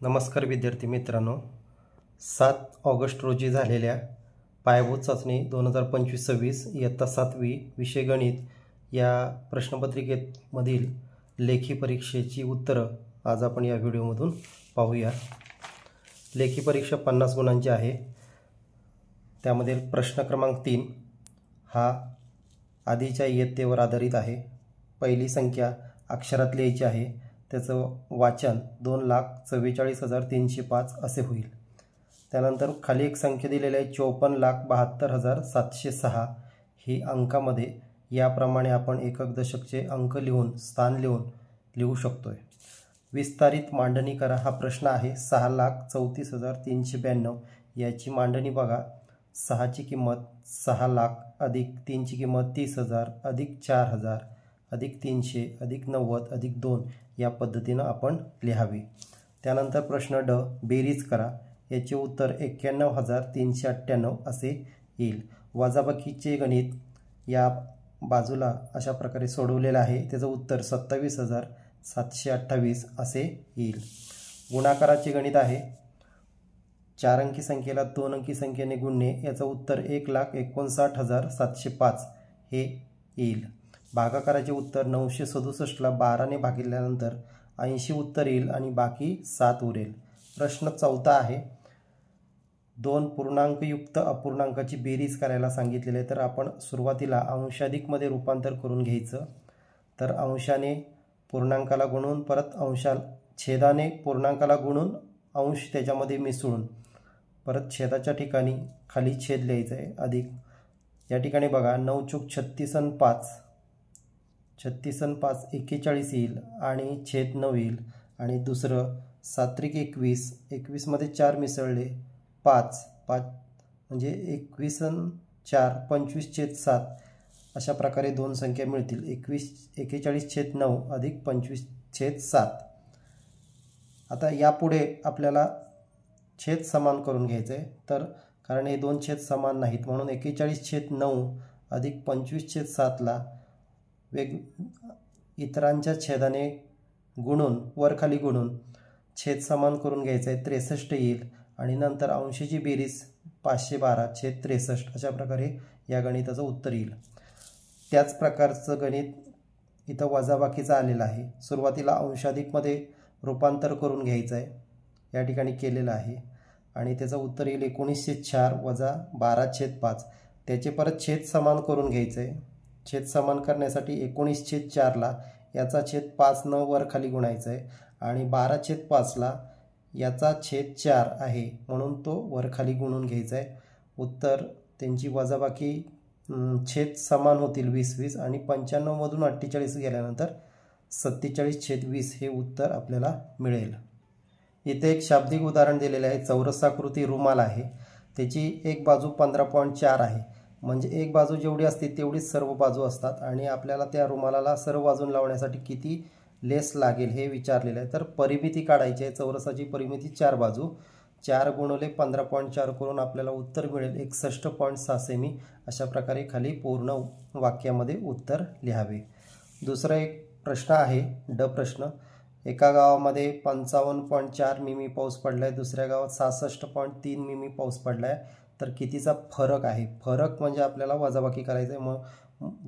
नमस्कार विद्यार्थी मित्रांनो, 7 ऑगस्ट रोजी झालेल्या पायाभूत चाचणी 2025-26 इयत्ता 7वी विषय गणित या प्रश्नपत्रिकेमधील लेखी परीक्षेची उत्तरं आज आपण या व्हिडिओमधून पाहूया। लेखी परीक्षा 50 गुणांची आहे। त्यामध्ये प्रश्न क्रमांक 3 हा आधीच्या इयत्तेवर आधारित आहे। पहिली संख्या अक्षरात लिहायची आहे, त्याचं वाचन 2,44,305 असे होईल। त्यानंतर खाली एक संख्या दिलेली आहे 54,72,706 ही अंकामध्ये याप्रमाणे आपण एकक दशकचे अंक लिहून स्थान लिहू शकतोय। विस्तारित मांडणी करा हा प्रश्न आहे। 6,34,392 याची मांडणी बघा। 6 ची किंमत 6 लाख अधिक 3 ची किंमत 30,000 अधिक 4,000 अधिक 300 अधिक 90 अधिक 2 या पद्धतीनं आपण लिहावी। त्यानंतर प्रश्न ड बेरीज करा, याचे उत्तर 91,398 असे येईल। वजाबाकीचे गणित या बाजूला अशा प्रकारे सोडवलेलं आहे, त्याचं उत्तर 27,728 असे येईल। गुणाकाराचे गणित आहे, 4 अंकी संख्येला 2 अंकी संख्येने गुणणे, याचं उत्तर 1,59,705 हे येईल। भागाकाराचे उत्तर 967ला 12 ने भागिल्यानंतर 80 उत्तर येईल आणि बाकी 7 उरेल। प्रश्न चौथा आहे, 2 पूर्णांकयुक्त अपूर्णांकाची बेरीज करायला सांगितलेले आहे। तर आपण सुरुवातीला अंशाधिकमध्ये रूपांतर करून घ्यायचं। तर अंशाने पूर्णांकाला गुणून परत छेदाने पूर्णांकाला गुणून अंश त्याच्यामध्ये मिसळून परत छेदाच्या ठिकाणी खाली छेद लिहायचा आहे अधिक। या ठिकाणी बघा 9 चूक 36 आणि 5 41 येईल आणि छेद 9 येईल। आणि दुसरं 7 21 21 मध्ये 4 मिसळले 5 म्हणजे 21 आणि 4 25/7 अशा प्रकारे दोन संख्या मिळतील। 41/9 अधिक 25/7। आता यापुढे आपल्याला छेद समान करून घ्यायचं आहे। तर कारण हे दोन छेद समान नाहीत म्हणून 41/9 अधिक 25/7ला इतरांच्या छेदाने गुणून वरखाली गुणून छेद समान करून घ्यायचं आहे, 63 येईल। आणि नंतर अंशाची बेरीज 512/63 अशा प्रकारे या गणिताचं उत्तर येईल। त्याच प्रकारचं गणित इथं वजाबाकीचं आलेलं आहे। सुरुवातीला अंशाधिकमध्ये रूपांतर करून घ्यायचं आहे, या ठिकाणी केलेलं आहे आणि त्याचं उत्तर येईल 1904 वजा 12/5। त्याचे परत छेद समान करून घ्यायचं आहे। छेद समान करण्यासाठी 19/4ला याचा छेद 5 न वर खाली गुणायचा आहे आणि 12/5ला याचा छेद 4 आहे म्हणून तो वर खाली गुणून घ्यायचा आहे। उत्तर त्यांची वजाबाकी छेद समान होतील 20 आणि 95 मधून 48 गेल्यानंतर 47/20 हे उत्तर आपल्याला मिळेल। इथे एक शाब्दिक उदाहरण दिलेले आहे। चौरसाकृती रुमाल आहे, त्याची एक बाजू 15.4 आहे, म्हणजे एक बाजू जेवढी असते तेवढीच सर्व बाजू असतात आणि आपल्याला त्या रुमालाला सर्व बाजून लावण्यासाठी किती लेस लागेल हे विचारलेलं आहे। तर परिमिती काढायची आहे। चौरसाची परिमिती 4 बाजू, 4 गुणिले 15.4 करून आपल्याला उत्तर मिळेल 61.6 सेमी। अशा प्रकारे खाली पूर्ण वाक्यामध्ये उत्तर लिहावे। दुसरा एक प्रश्न आहे ड प्रश्न, एका गावामध्ये 55.4 मिमी पाऊस पडलाय, दुसऱ्या गावात 66.3 मिमी पाऊस पडलाय, तर कितीचा फरक आहे। फरक म्हणजे आपल्याला वजाबाकी करायचं आहे। मग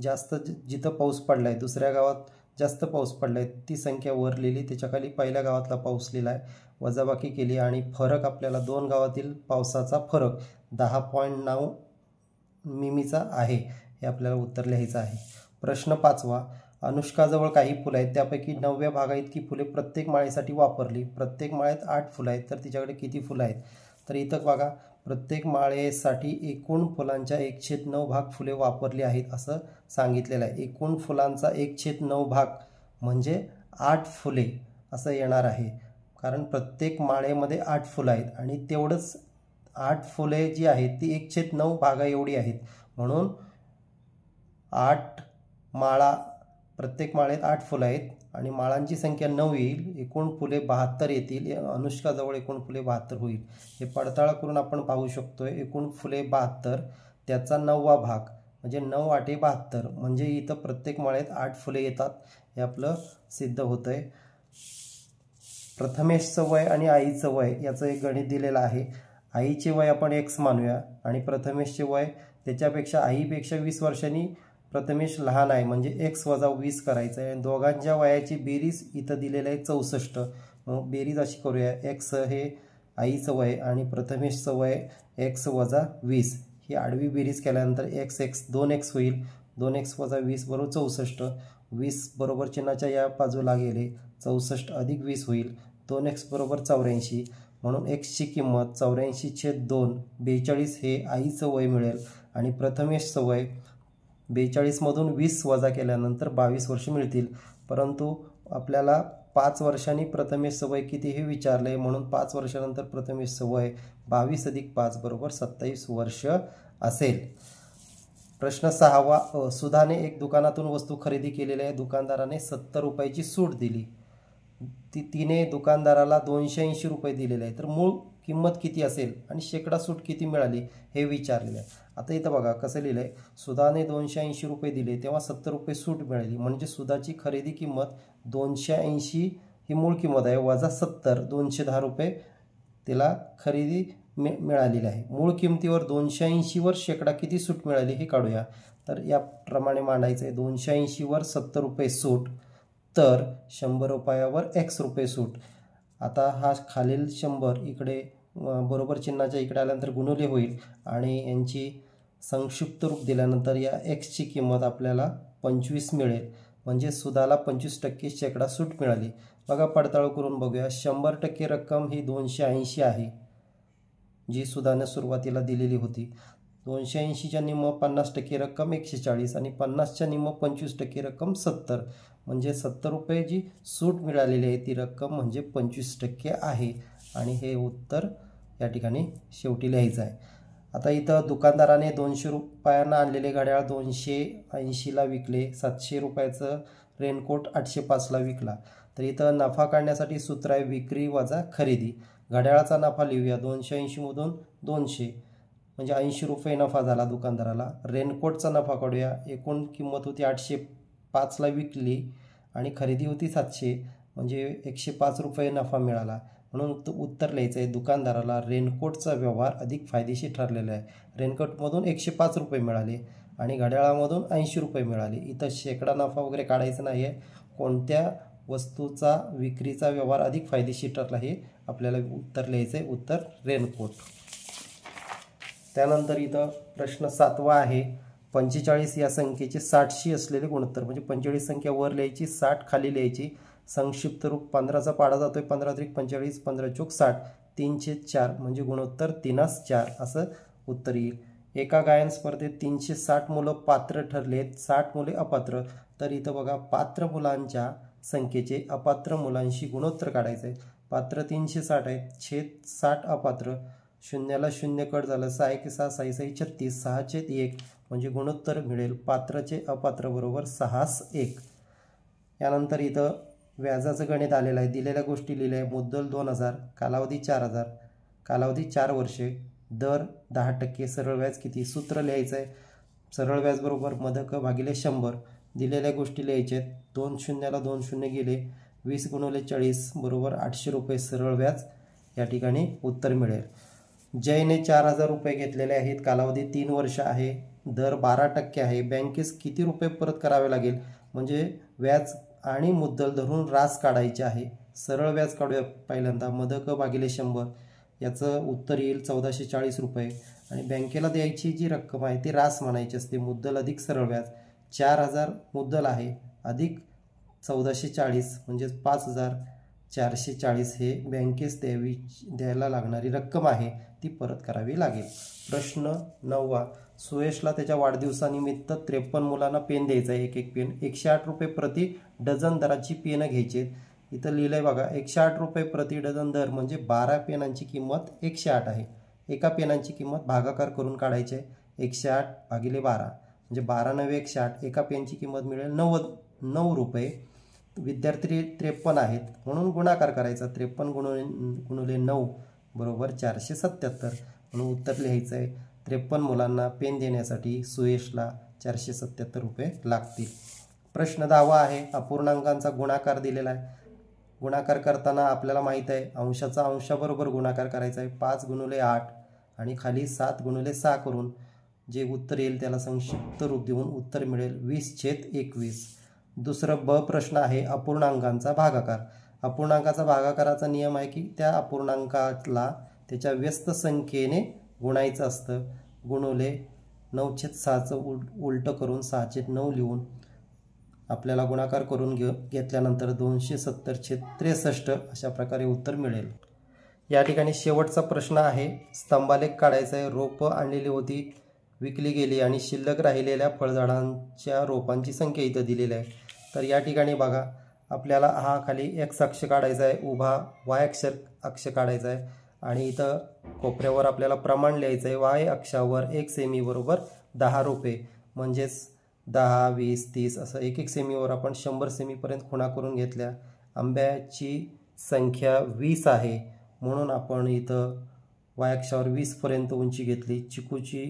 जास्त जिथं पाऊस पडलाय दुसऱ्या गावात जास्त पाऊस पडलाय ती संख्या वर लिहिली, त्याच्याखाली पहिल्या गावातला पाऊस लिहिलाय, वजाबाकी केली आणि फरक आपल्याला दोन गावातील पावसाचा फरक 10.9 मिमीचा आहे हे आपल्याला उत्तर लिहायचं आहे। प्रश्न पाचवा, अनुष्काजवळ काही फुलं आहेत, त्यापैकी 9व्या भागाइतकी फुले प्रत्येक माळेसाठी वापरली। प्रत्येक माळेत 8 फुलं आहेत, तर तिच्याकडे किती फुलं आहेत। तर इथं बघा प्रत्येक माळेसाठी एकूण फुलांच्या 1/9 भाग फुले वापरली आहेत असं सांगितलेलं आहे। एकूण फुलांचा 1/9 भाग म्हणजे 8 फुले असं येणार आहे, कारण प्रत्येक माळेमध्ये 8 फुलं आहेत आणि तेवढंच 8 फुले जी आहेत ती 1/9 भागा एवढी आहेत, म्हणून 8 माळा, प्रत्येक माळेत 8 फुलं आहेत आणि माळांची संख्या 9 येईल, एकूण फुले 72 येतील। अनुष्काजवळ एकूण फुले 72 होईल। हे पडताळा करून आपण पाहू शकतोय एकूण फुले 72 त्याचा 9वा भाग म्हणजे 9 8 72 म्हणजे इथं प्रत्येक माळेत 8 फुले येतात, हे आपलं सिद्ध होतंय। प्रथमेशचं वय आणि आईचं वय याचं एक गणित दिलेलं आहे. आईचे वय आपण x मानूया आणि प्रथमेशचे वय त्याच्यापेक्षा आईपेक्षा 20 वर्षांनी प्रथमेश लहान आहे म्हणजे x - 20 करायचं आहे. दोघांच्या वयाची बेरीज इथं दिलेलं आहे 64. मग बेरीज अशी करूया, x हे आईचं वय आणि प्रथमेशचं वय x - 20. ही आडवी बेरीज केल्यानंतर x 2x होईल. 2x - 20 बरोबर 64. 20 बरोबर चिन्हाच्या या बाजूला गेले, 64 अधिक 20 होईल. 2x बरोबर 84. म्हणून xची किंमत 84/2 42 हे आईचं वय मिळेल आणि प्रथमेशचं वय 42 मधून 20 वजा केल्यानंतर 22 वर्ष मिळतील. परंतु आपल्याला 5 वर्षांनी प्रथमेशचं वय किती हे विचारले, म्हणून 5 वर्षानंतर प्रथमेशचं वय 22 अधिक 5 बरोबर 27 वर्ष असेल. प्रश्न 6वा. सुधाने एक दुकानातून वस्तू खरेदी केलेली आहे. दुकानदाराने 70 रुपयाची सूट दिली. तिने दुकानदाराला 280 रुपये दिलेले आहे. तर मूळ किंमत किती असेल आणि शेकडा सूट किती मिळाली हे विचारलेलं आहे. आता इथं बघा कसं लिहिलं आहे, सुधाने 280 रुपये दिले तेव्हा 70 रुपये सूट मिळाली, म्हणजे सुधाची खरेदी किंमत 280 ही मूळ किंमत आहे वजा 70 210 रुपये तिला खरेदी मिळालेली आहे. मूळ किमतीवर 280 वर शेकडा किती सूट मिळाली हे काढूया. तर याप्रमाणे मांडायचं आहे, 280 वर 70 रुपये सूट तर 100 रुपयावर x रुपये सूट. आता हा खालील 100 इकडे बरोबर चिन्हाच्या इकडे आल्यानंतर गुणुले होईल आणि यांची संक्षिप्त रूप दिल्यानंतर या xची किंमत आपल्याला 25 मिळेल, म्हणजे सुधाला 25% शेकडा सूट मिळाली. बघा पडताळू करून बघूया. 100% रक्कम ही 280 आहे जी सुधाने सुरुवातीला दिलेली होती. 280च्या निम्म 50% रक्कम 140 आणि 50च्या निम्म 25% रक्कम 70, म्हणजे 70 रुपये जी सूट मिळालेली आहे ती रक्कम म्हणजे 25% आहे आणि हे उत्तर या ठिकाणी शेवटी लिहायचं आहे. आता इथं दुकानदाराने 200 रुपयांना आणलेले घड्याळ 280ला विकले, 700 रुपयाचं रेनकोट 805ला विकला. तर इथं नफा काढण्यासाठी सूत्र आहे विक्री वजा खरेदी. घड्याळाचा नफा लिहूया, 280 मधून 200 म्हणजे 80 रुपये नफा झाला दुकानदाराला. रेनकोटचा नफा काढूया, एकूण किंमत होती 805ला विकली आणि खरेदी होती 700 म्हणजे 105 रुपये नफा मिळाला. म्हणून उत्तर लिहायचं आहे दुकानदाराला रेनकोटचा व्यवहार अधिक फायदेशीर ठरलेला आहे. रेनकोटमधून 105 रुपये मिळाले आणि घड्याळामधून 80 रुपये मिळाले. इथं शेकडा नफा वगैरे काढायचं नाही आहे, कोणत्या वस्तूचा विक्रीचा व्यवहार अधिक फायदेशीर ठरला हे आपल्याला उत्तर लिहायचं आहे, उत्तर रेनकोट. त्यानंतर इथं प्रश्न 7वा आहे, 45 या संख्येचे 60शी असलेले गुणोत्तर, म्हणजे 45 संख्या वर लिहायची, 60 खाली लिहायची. संक्षिप्त रूप 15चा पाडा जातोय, 15 अधिक 45 15 चोक 60 3/4 म्हणजे गुणोत्तर 3/4 असं उत्तर येईल. एका गायन स्पर्धेत 360 मुलं पात्र ठरलेत, 60 मुले अपात्र. तर इथं बघा पात्र मुलांच्या संख्येचे अपात्र मुलांशी गुणोत्तर काढायचं आहे. पात्र 360 आहेत, छेद 60 अपात्र, शून्याला शून्य कट झालं, 6 1 6 6 6 36 6/1 म्हणजे गुणोत्तर मिळेल पात्रचे अपात्र बरोबर 6/1. यानंतर इथं व्याजाचं गणित आलेलं आहे, दिलेल्या गोष्टी लिहिल्या आहे. मुद्दल 2000, कालावधी 4000, कालावधी 4 वर्षे, दर 10%, सरळ व्याज किती सूत्र लिहायचं आहे. सरळ व्याज बरोबर मदक भागिले 100. दिलेल्या गोष्टी लिहायच्या आहेत, 2 शून्याला 2 शून्य गेले, 20 गुणिले 40 बरोबर 800 रुपये सरळ व्याज या ठिकाणी उत्तर मिळेल. जयने 4000 रुपये घेतलेले आहेत, कालावधी 3 वर्ष आहे, दर 12% आहे. बँकेस किती रुपये परत करावे लागेल, म्हणजे व्याज आणि मुद्दल धरून रास काढायचे आहे. सरळ व्याज काढूया पहिल्यांदा, मदक भागिले 100 याचं उत्तर येईल 1440 रुपये आणि बँकेला द्यायची जी रक्कम आहे ती रास म्हणायची असते. मुद्दल अधिक सरळ व्याज 4000 मुद्दल आहे अधिक 1440 म्हणजे 5440 हे बँकेस द्यायला लागणारी रक्कम आहे ती परत करावी लागेल. प्रश्न 9वा, सुयशला त्याच्या वाढदिवसानिमित्त 53 मुलांना पेन द्यायचा आहे, एक पेन 108 रुपये प्रति डझन दराची पेनं घ्यायची. इथं लिहिलं आहे बघा, 108 रुपये प्रति डझन दर म्हणजे 12 पेनांची किंमत 108 आहे. एका पेनांची किंमत भागाकार करून काढायची आहे, 108 भागिले 12 म्हणजे 12 9 108, एका पेनची किंमत मिळेल 9 रुपये. विद्यार्थी 53 आहेत म्हणून गुणाकार करायचा, 53 गुणिले 9 बरोबर 477 म्हणून उत्तर लिहायचं आहे. 53 मुलांना पेन देण्यासाठी सुयशला 477 रुपये लागतील. प्रश्न 10वा आहे, अपूर्णांकांचा गुणाकार दिलेला आहे. गुणाकार करताना आपल्याला माहीत आहे अंशाचा अंशाबरोबर गुणाकार करायचा आहे. 5 × 8 आणि खाली 7 × 6 करून जे उत्तर येईल त्याला संक्षिप्त रूप देऊन उत्तर मिळेल 20/21. दुसरं ब प्रश्न आहे अपूर्णांकांचा भागाकार. अपूर्णांकाचा भागाकाराचा नियम आहे की त्या अपूर्णांकाला त्याच्या व्यस्त संख्येने गुणायचं असतं. गुणुले 9/6चं उलटं करून 6/9 लिहून आपल्याला गुणाकार करून घेतल्यानंतर 270/63 अशा प्रकारे उत्तर मिळेल. या ठिकाणी शेवटचा प्रश्न आहे. स्तंभालेख काढायचा आहे. रोपं आणलेली होती, विकली गेली आणि शिल्लक राहिलेल्या फळझाडांच्या रोपांची संख्या इथं दिलेली आहे. तर या ठिकाणी बघा आपल्याला हा खाली एक्स अक्ष काढायचा आहे, उभा वाय अक्ष काढायचा आहे आणि इथं कोपऱ्यावर आपल्याला प्रमाण लिहायचं आहे. वाय अक्षावर 1 सेमी बरोबर 10 रोपे, म्हणजेच 10, 20, 30 असं 1 सेमीवर आपण 100 सेमीपर्यंत खुणा करून घेतल्या. आंब्याची संख्या 20 आहे म्हणून आपण इथं वाय अक्षावर 20पर्यंत उंची घेतली. चिकूची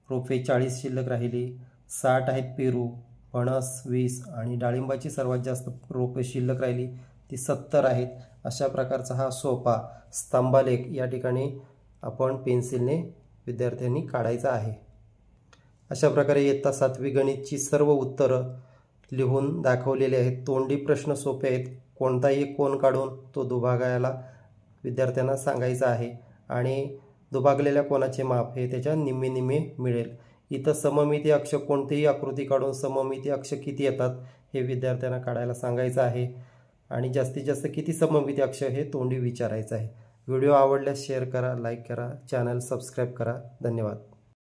रोपे 40 शिल्लक राहिली. 60 आहेत पेरू, फणस 20 आणि डाळिंबाची सर्वात जास्त रोपे शिल्लक राहिली ती 70 आहेत. अशा प्रकारचा हा सोपा स्तंभालेख या ठिकाणी आपण पेन्सिलने विद्यार्थ्यांनी काढायचा आहे. अशा प्रकारे इयत्ता 7वी गणितची सर्व उत्तरं लिहून दाखवलेली आहेत. तोंडी प्रश्न सोपे आहेत. कोणताही कोन काढून तो दुभागायला विद्यार्थ्यांना सांगायचा आहे आणि दुभागलेल्या कोनाचे माप हे त्याच्या निम्मे मिळेल. इथं सममिती अक्ष कोणतीही आकृती काढून सममिती अक्ष किती येतात हे विद्यार्थ्यांना काढायला सांगायचं आहे आणि जास्तीत जास्त किती सममिती अक्ष हे तोंडी विचारायचं आहे. व्हिडिओ आवडल्यास शेअर करा, लाईक करा, चॅनल सबस्क्राईब करा. धन्यवाद.